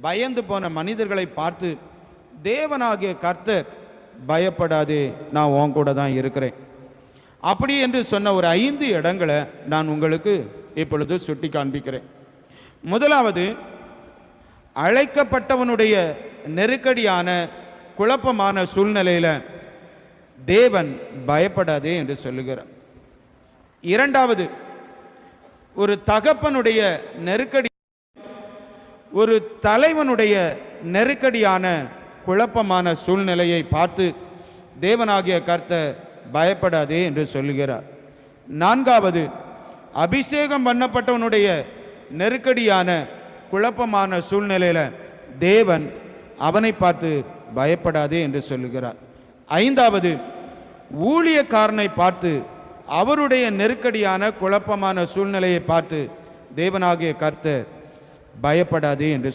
பயந்து போன மனிதர்களை பார்த்து தேவனாகிய கர்த்தர், பயப்படாதே, நான் உன் கூட தான் இருக்கிறேன் அப்படி என்று சொன்ன ஒரு 5 இடங்களை நான் உங்களுக்கு இப்பொழுது சுட்டி காண்பிக்கிறேன். முதலாவது, அழைக்கப்பட்டவனுடைய நெருக்கடியான குழப்பமான சூழ்நிலையில் தேவன் பயப்படாதே என்று சொல்லுகிறார். இரண்டாவது, ஒரு தகப்பனுடைய நெருக்கடி, ஒரு தலைவனுடைய நெருக்கடியான குழப்பமான சூழ்நிலையை பார்த்து தேவனாகிய கர்த்தர் பயப்படாதே என்று சொல்லுகிறார். நான்காவது, அபிஷேகம் பண்ணப்பட்டவனுடைய நெருக்கடியான குழப்பமான சூழ்நிலையில் தேவன் அவனை பார்த்து பயப்படாதே என்று சொல்லுகிறார். ஐந்தாவது, ஊழியக்காரனை பார்த்து அவருடைய நெருக்கடியான குழப்பமான சூழ்நிலையை பார்த்து தேவனாகிய கர்த்தர் பயப்படாதே என்று